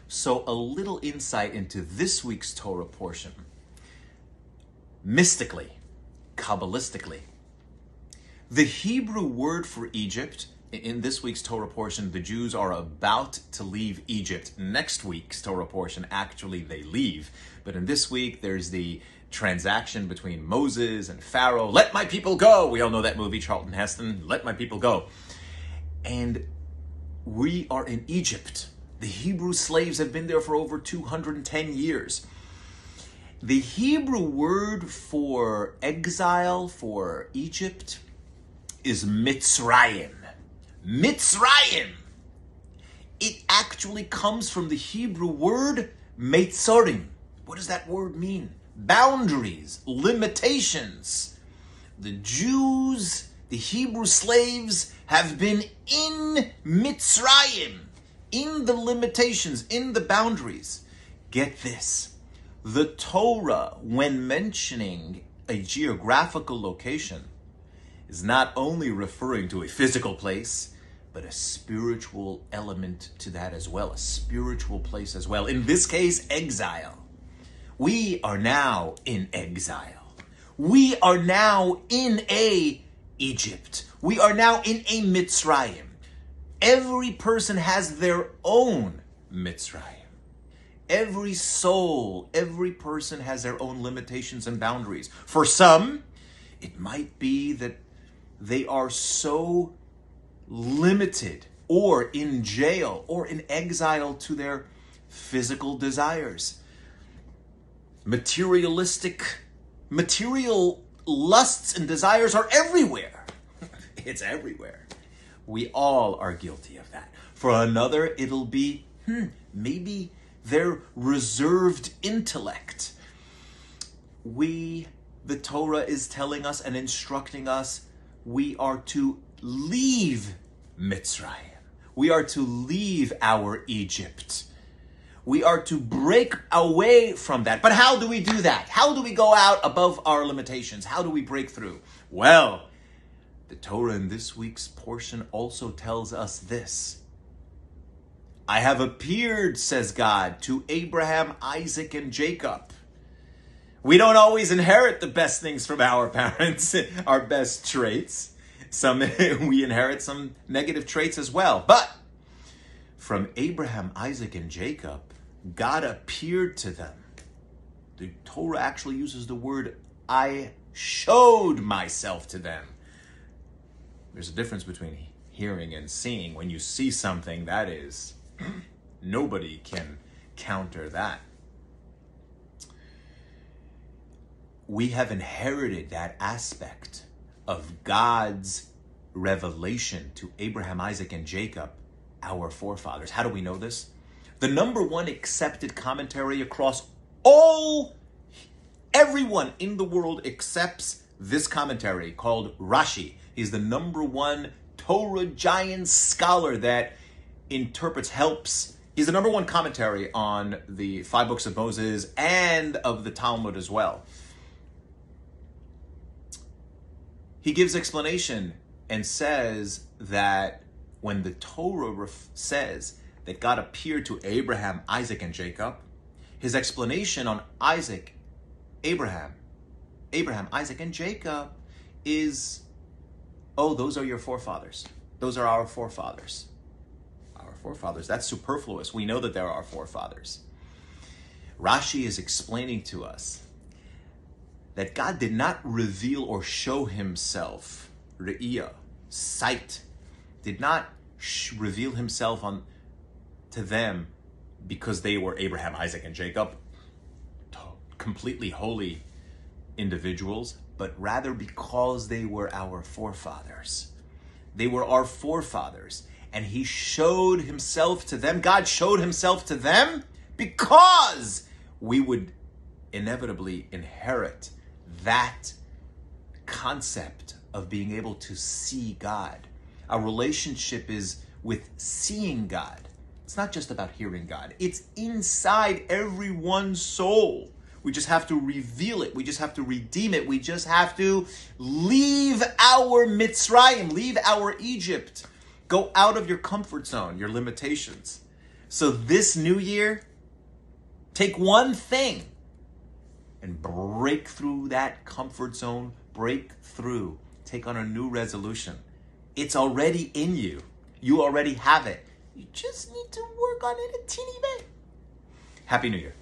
So a little insight into this week's Torah portion. Mystically, Kabbalistically, the Hebrew word for Egypt, in this week's Torah portion, the Jews are about to leave Egypt. Next week's Torah portion, actually they leave. But in this week, there's the transaction between Moses and Pharaoh. Let my people go! We all know that movie, Charlton Heston, Let My People Go. And we are in Egypt. The Hebrew slaves have been there for over 210 years. The Hebrew word for exile, for Egypt, is Mitzrayim. Mitzrayim! It actually comes from the Hebrew word Meitzorim. What does that word mean? Boundaries, limitations. The Jews, the Hebrew slaves, have been in Mitzrayim, in the limitations, in the boundaries. Get this. The Torah, when mentioning a geographical location, is not only referring to a physical place, but a spiritual element to that as well, a spiritual place as well. In this case, exile. We are now in exile. We are now in a Egypt. We are now in a Mitzrayim. Every person has their own Mitzrayim. Every soul, every person has their own limitations and boundaries. For some, it might be that they are so limited or in jail or in exile to their physical desires. Material lusts and desires are everywhere. It's everywhere. We all are guilty of that. For another, it'll be, maybe their reserved intellect. The Torah is telling us and instructing us, we are to leave Mitzrayim. We are to leave our Egypt. We are to break away from that. But how do we do that? How do we go out above our limitations? How do we break through? Well, the Torah in this week's portion also tells us this. I have appeared, says God, to Abraham, Isaac, and Jacob. We don't always inherit the best things from our parents, our best traits. We inherit some negative traits as well. But from Abraham, Isaac, and Jacob, God appeared to them. The Torah actually uses the word, I showed myself to them. There's a difference between hearing and seeing. When you see something, that is, nobody can counter that. We have inherited that aspect of God's revelation to Abraham, Isaac, and Jacob, our forefathers. How do we know this? The number one accepted commentary across everyone in the world accepts this commentary called Rashi. He's the number one Torah giant scholar that interprets, helps. He's the number one commentary on the 5 books of Moses and of the Talmud as well. He gives explanation and says that when the Torah says that God appeared to Abraham, Isaac, and Jacob, his explanation on Abraham, Isaac, and Jacob is, those are your forefathers. Those are our forefathers. Our forefathers. That's superfluous. We know that they're our forefathers. Rashi is explaining to us that God did not reveal or show himself, re'iyah, sight, did not reveal himself to them because they were Abraham, Isaac, and Jacob, completely holy individuals, but rather because they were our forefathers. They were our forefathers, and he showed himself to them. God showed himself to them because we would inevitably inherit that concept of being able to see God. Our relationship is with seeing God. It's not just about hearing God. It's inside everyone's soul. We just have to reveal it. We just have to redeem it. We just have to leave our Mitzrayim, leave our Egypt. Go out of your comfort zone, your limitations. So this new year, take one thing and break through that comfort zone, break through, take on a new resolution. It's already in you. You already have it. You just need to work on it a teeny bit. Happy New Year.